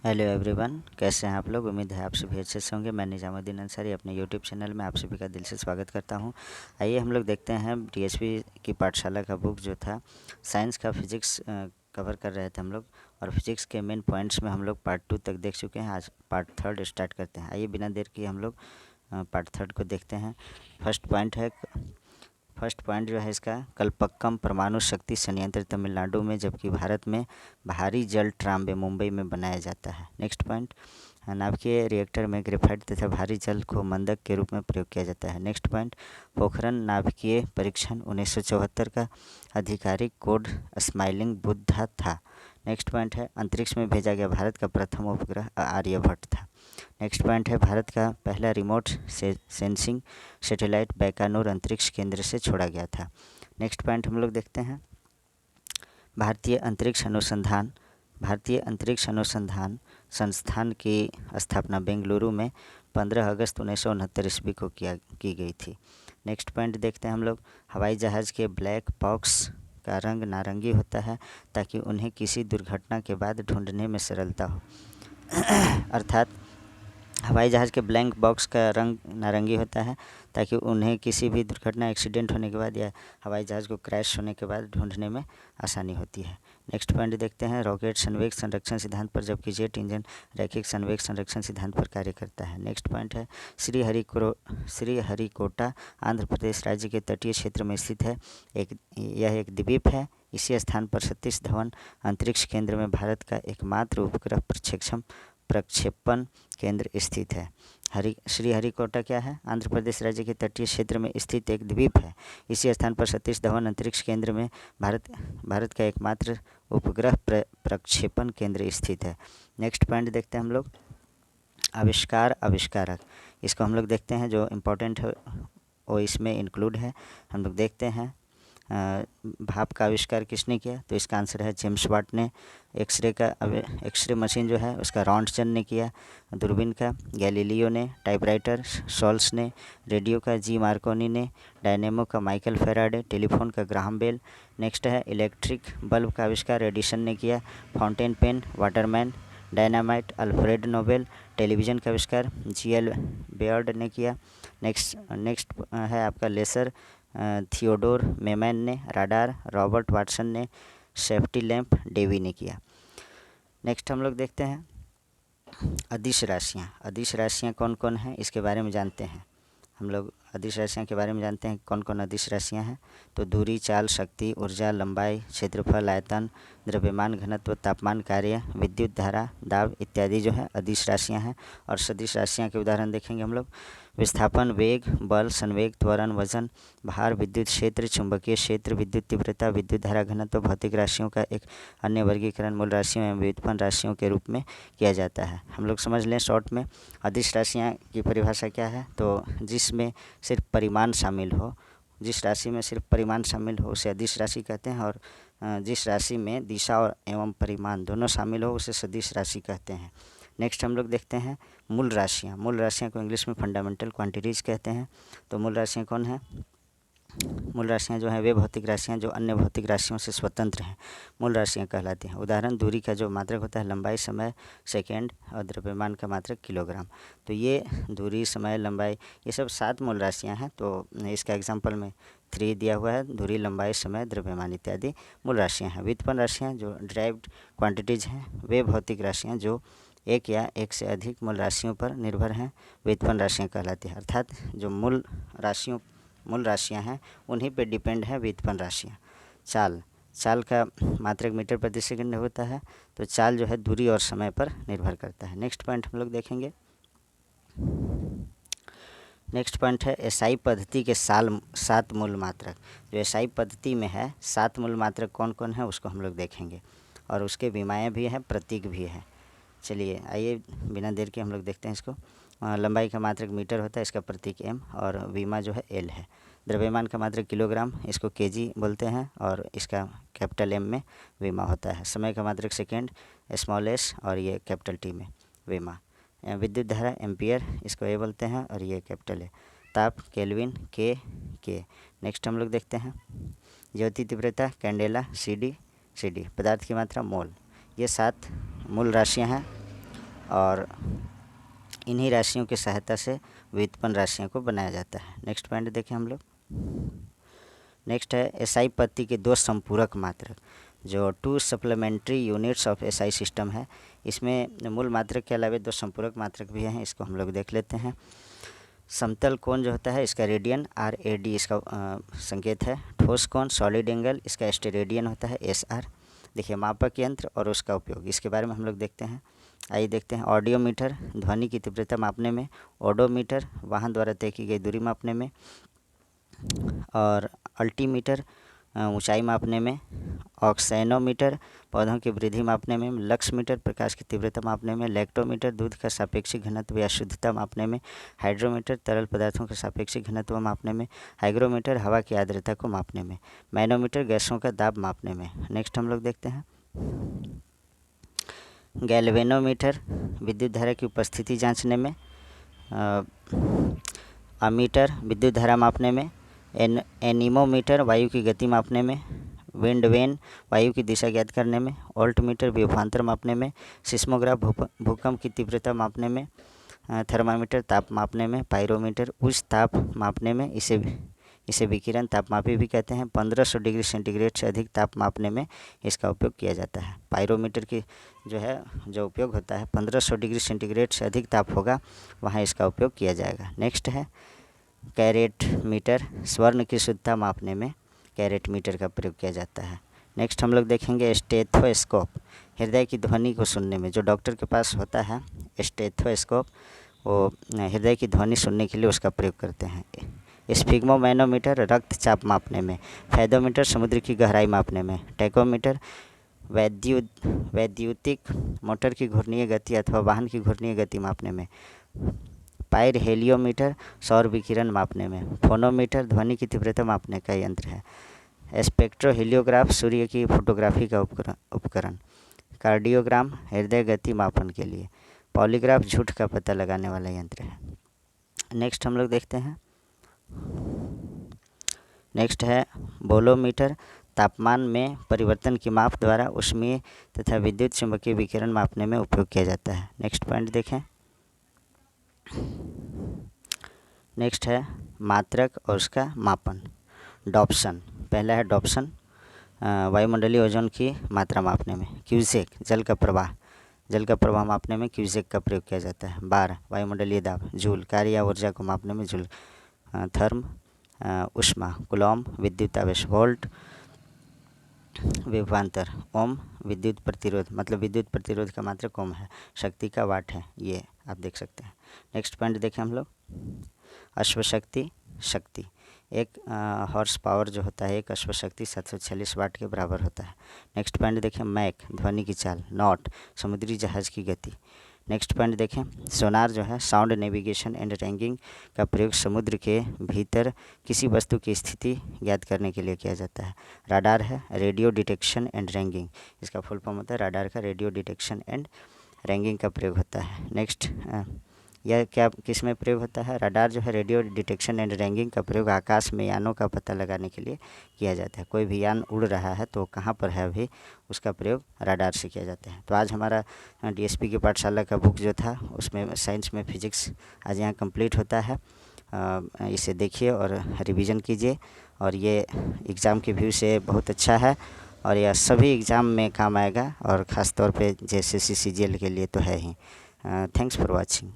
Hello everyone, कैसे हैं आप लोग। उम्मीद है आप सभी अच्छे से होंगे। मैं निजामुद्दीन अंसारी अपने यूट्यूब चैनल में आप सभी का दिल से स्वागत करता हूं। आइए हम लोग देखते हैं डीएसपी की पाठशाला का बुक जो था साइंस का फिजिक्स कवर कर रहे थे हम लोग, और फिजिक्स के मेन पॉइंट्स में हम लोग पार्ट 2 तक देख चुके हैं। आज पार्ट 3 स्टार्ट करते हैं। आइए बिना देर किए हम लोग पार्ट 3 को देखते हैं। फर्स्ट पॉइंट जो है इसका, कलपक्कम परमाणु शक्ति संयंत्र तमिलनाडु में, जबकि भारत में भारी जल ट्राम्बे मुंबई में बनाया जाता है। नेक्स्ट पॉइंट, नाभिकीय रिएक्टर में ग्रेफाइट तथा भारी जल को मंदक के रूप में प्रयोग किया जाता है। नेक्स्ट पॉइंट, पोखरन नाभिकीय परीक्षण 1974 का आधिकारिक कोड स्माइलिंग बुद्धा था। नेक्स्ट पॉइंट है, अंतरिक्ष में भेजा गया भारत का प्रथम उपग्रह आर्यभट्ट था। नेक्स्ट पॉइंट है, भारत का पहला रिमोट सेंसिंग सैटेलाइट बैकानूर अंतरिक्ष केंद्र से छोड़ा गया था। नेक्स्ट पॉइंट हम लोग देखते हैं, भारतीय अंतरिक्ष अनुसंधान संस्थान की स्थापना बेंगलुरु में 15 अगस्त 1969 ईस्वी को की गई थी। नेक्स्ट पॉइंट देखते हैं हम लोग, हवाई जहाज़ के ब्लैक बॉक्स का रंग नारंगी होता है ताकि उन्हें किसी दुर्घटना के बाद ढूंढने में सरलता हो। अर्थात हवाई जहाज़ के ब्लैंक बॉक्स का रंग नारंगी होता है ताकि उन्हें किसी भी दुर्घटना एक्सीडेंट होने के बाद या हवाई जहाज़ को क्रैश होने के बाद ढूंढने में आसानी होती है। नेक्स्ट पॉइंट देखते हैं, रॉकेट संवेग संरक्षण सिद्धांत पर, जबकि जेट इंजन रैखिक संवेग संरक्षण सिद्धांत पर कार्य करता है। नेक्स्ट पॉइंट है, श्रीहरिकोटा आंध्र प्रदेश राज्य के तटीय क्षेत्र में स्थित है। यह एक द्वीप है। इसी स्थान पर सतीश धवन अंतरिक्ष केंद्र में भारत का एकमात्र उपग्रह प्रक्षेपण केंद्र स्थित है। श्रीहरिकोटा क्या है? आंध्र प्रदेश राज्य के तटीय क्षेत्र में स्थित एक द्वीप है। इसी स्थान पर सतीश धवन अंतरिक्ष केंद्र में भारत का एकमात्र उपग्रह प्रक्षेपण केंद्र स्थित है। नेक्स्ट पॉइंट देखते हैं हम लोग, आविष्कारक। इसको हम लोग देखते हैं, जो इम्पोर्टेंट है वो इसमें इंक्लूड है। हम लोग देखते हैं, भाप का आविष्कार किसने किया? तो इसका आंसर है जेम्स वाट ने। एक्सरे मशीन जो है उसका रॉन्टसन ने किया। दूरबीन का गैलीलियो ने। टाइपराइटर सोल्स ने। रेडियो का जी मार्कोनी ने। डायनेमो का माइकल फेराडे। टेलीफोन का ग्राहम बेल। नेक्स्ट है, इलेक्ट्रिक बल्ब का आविष्कार एडिसन ने किया। Fountain pen Waterman. Dynamite Alfred Nobel. Television का आविष्कार जीएल बेयर्ड ने किया। नेक्स्ट है आपका लेसर, थियोडोर मेमैन ने। राडार रॉबर्ट वाटसन ने। सेफ्टी लैंप डेवी ने किया। नेक्स्ट हम लोग देखते हैं अदिश राशियाँ कौन कौन हैं इसके बारे में जानते हैं। हम लोग अदिश राशियाँ के बारे में जानते हैं, कौन कौन अदिश राशियाँ हैं। तो दूरी, चाल, शक्ति, ऊर्जा, लंबाई, क्षेत्रफल, आयतन, द्रव्यमान, घनत्व, तापमान, कार्य, विद्युत धारा, दाब इत्यादि जो है अदिश राशियाँ हैं। और सदिश राशियाँ के उदाहरण देखेंगे हम लोग, विस्थापन, वेग, बल, संवेग, त्वरण, वजन, भार, विद्युत क्षेत्र, चुंबकीय क्षेत्र, विद्युत तीव्रता, विद्युत धारा घनत्व। भौतिक राशियों का एक अन्य वर्गीकरण मूल राशियों एवं व्युत्पन्न राशियों के रूप में किया जाता है। हम लोग समझ लें शॉर्ट में, अदिश राशियाँ की परिभाषा क्या है। तो जिसमें सिर्फ परिमाण शामिल हो, जिस राशि में सिर्फ परिमाण शामिल हो उसे अदिश राशि कहते हैं, और जिस राशि में दिशा और एवं परिमाण दोनों शामिल हो उसे सदिश राशि कहते हैं। नेक्स्ट हम लोग देखते हैं मूल राशियाँ को इंग्लिश में फंडामेंटल क्वांटिटीज़ कहते हैं। तो मूल राशियाँ कौन हैं? मूल राशियाँ जो हैं वे भौतिक राशियाँ जो अन्य भौतिक राशियों से स्वतंत्र हैं, मूल राशियाँ कहलाती हैं। उदाहरण, दूरी का जो मात्रक होता है लंबाई, समय सेकेंड, और द्रव्यमान का मात्रक किलोग्राम। तो ये दूरी, समय, लंबाई, ये सब 7 मूल राशियाँ हैं। तो इसका एग्जाम्पल में 3 दिया हुआ है। दूरी, लंबाई, समय, द्रव्यमान इत्यादि मूल राशियाँ हैं। व्युत्पन्न राशियाँ जो ड्राइव्ड क्वांटिटीज़ हैं वे भौतिक राशियाँ जो एक या एक से अधिक मूल राशियों पर निर्भर हैं, व्युत्पन्न राशियाँ कहलाती हैं। अर्थात जो मूल राशियाँ हैं उन्हीं पे डिपेंड है व्युत्पन्न राशियाँ। चाल का मात्रक मीटर प्रति सेकंड होता है। तो चाल जो है दूरी और समय पर निर्भर करता है। नेक्स्ट पॉइंट हम लोग देखेंगे, नेक्स्ट पॉइंट है एसआई पद्धति के 7 मूल मात्रक। जो एसआई पद्धति में है 7 मूल मात्रक कौन कौन है उसको हम लोग देखेंगे, और उसके विमाएँ भी हैं, प्रतीक भी हैं। चलिए आइए बिना देर के हम लोग देखते हैं इसको। लंबाई का मात्रक मीटर होता है, इसका प्रतीक एम, और विमा जो है एल है। द्रव्यमान का मात्रक किलोग्राम, इसको केजी बोलते हैं, और इसका कैपिटल एम में विमा होता है। समय का मात्रक सेकेंड, स्मॉल एस, और ये कैपिटल टी में विमा। विद्युत धारा एम्पियर, इसको ए बोलते हैं, और ये कैपिटल है। ताप केल्विन, के। नेक्स्ट हम लोग देखते हैं ज्योति तीव्रता कैंडेला, सी डी। पदार्थ की मात्रा मोल। ये 7 मूल राशियाँ हैं। और इन्हीं राशियों की सहायता से व्युत्पन्न राशियों को बनाया जाता है। नेक्स्ट पॉइंट देखें हम लोग। नेक्स्ट है एसआई पद्धति के दो संपूरक मात्रक, जो 2 supplementary units of SI system है। इसमें मूल मात्रक के अलावा 2 संपूरक मात्रक भी हैं, इसको हम लोग देख लेते हैं। समतल कोण जो होता है इसका रेडियन RAD इसका संकेत है। ठोस कोण सॉलिड एंगल इसका स्टेरेडियन होता है SR। देखिए मापक यंत्र और उसका उपयोग, इसके बारे में हम लोग देखते हैं। आइए देखते हैं। ऑडियोमीटर ध्वनि की तीव्रता मापने में, ओडोमीटर वाहन द्वारा तय की गई दूरी मापने में, और अल्टीमीटर ऊंचाई मापने में, ऑक्सेनोमीटर पौधों की वृद्धि मापने में, लक्समीटर प्रकाश की तीव्रता मापने में, लैक्टोमीटर दूध का सापेक्षिक घनत्व या शुद्धता मापने में, हाइड्रोमीटर तरल पदार्थों का सापेक्षिक घनत्व मापने में, हाइग्रोमीटर हवा की आर्द्रता को मापने में, मैनोमीटर गैसों का दाब मापने में। नेक्स्ट हम लोग देखते हैं। गैल्वेनोमीटर विद्युत धारा की उपस्थिति जांचने में, अमीटर विद्युत धारा मापने में, एनीमोमीटर वायु की गति मापने में, विंड वेन वायु की दिशा ज्ञात करने में, वोल्टमीटर विभवांतर मापने में, सिस्मोग्राफ भूकंप की तीव्रता मापने में, थर्मामीटर ताप मापने में, पायरोमीटर उच्च ताप मापने में, इसे विकिरण तापमापी भी कहते हैं। 1500 डिग्री सेंटीग्रेड से अधिक ताप मापने में इसका उपयोग किया जाता है। पायरोमीटर की जो उपयोग होता है 1500 डिग्री सेंटीग्रेड से अधिक ताप होगा वहाँ इसका उपयोग किया जाएगा। नेक्स्ट है कैरेट मीटर, स्वर्ण की शुद्धता मापने में कैरेट मीटर का प्रयोग किया जाता है। नेक्स्ट हम लोग देखेंगे स्टेथोस्कोप, हृदय की ध्वनि को सुनने में। जो डॉक्टर के पास होता है स्टेथोस्कोप, वो हृदय की ध्वनि सुनने के लिए उसका प्रयोग करते हैं। स्फिग्मोमैनोमीटर रक्तचाप मापने में, फैदोमीटर समुद्र की गहराई मापने में, टैकोमीटर वैद्युतिक मोटर की घूर्णीय गति अथवा वाहन की घूर्णीय गति मापने में, पायरहेलियोमीटर सौर विकिरण मापने में, फोनोमीटर ध्वनि की तीव्रता मापने का यंत्र है। स्पेक्ट्रोहीलियोग्राफ सूर्य की फोटोग्राफी का उपकरण, कार्डियोग्राम हृदय गति मापन के लिए, पॉलीग्राफ झूठ का पता लगाने वाला यंत्र है। नेक्स्ट हम लोग देखते हैं। नेक्स्ट है बोलोमीटर, तापमान में परिवर्तन की माप द्वारा ऊष्मीय तथा विद्युत चुंबकीय विकिरण मापने में उपयोग किया जाता है। नेक्स्ट पॉइंट देखें। नेक्स्ट है मात्रक और उसका मापन। डॉप्सन, पहला है डॉप्सन, वायुमंडलीय ओजोन की मात्रा मापने में। क्यूसेक, जल का प्रवाह मापने में क्यूसेक का प्रयोग किया जाता है। बार, वायुमंडलीय दाब। जूल, कार्य या ऊर्जा को मापने में जूल। थर्म, ऊष्मा। कुलॉम, विद्युत आवेश। वोल्ट, विभवांतर। ओम, विद्युत प्रतिरोध, मतलब विद्युत प्रतिरोध का मात्रक ओम है। शक्ति का वाट है, ये आप देख सकते हैं। नेक्स्ट पॉइंट देखें हम लोग। अश्वशक्ति, शक्ति। एक हॉर्स पावर जो होता है एक अश्वशक्ति 746 वाट के बराबर होता है। नेक्स्ट पॉइंट देखें। मैक, ध्वनि की चाल। नॉट, समुद्री जहाज की गति। नेक्स्ट पॉइंट देखें। सोनार जो है साउंड नेविगेशन एंड रैंकिंग का प्रयोग समुद्र के भीतर किसी वस्तु की स्थिति ज्ञात करने के लिए किया जाता है। राडार है रेडियो डिटेक्शन एंड रैंकिंग, इसका फुल फॉर्म होता है राडार का रेडियो डिटेक्शन एंड रैंकिंग का प्रयोग होता है। नेक्स्ट, यह क्या किस में प्रयोग होता है? राडार जो है रेडियो डिटेक्शन एंड रैंकिंग का प्रयोग आकाश में यानों का पता लगाने के लिए किया जाता है। कोई भी यान उड़ रहा है तो कहाँ पर है अभी, उसका प्रयोग राडार से किया जाता है। तो आज हमारा DSP की पाठशाला का बुक जो था उसमें साइंस में फिजिक्स आज यहाँ कंप्लीट होता है। इसे देखिए और रिवीजन कीजिए, और ये एग्ज़ाम के व्यू से बहुत अच्छा है और यह सभी एग्ज़ाम में काम आएगा, और ख़ास तौर पे JSSC CGL के लिए तो है ही। Thanks for watching.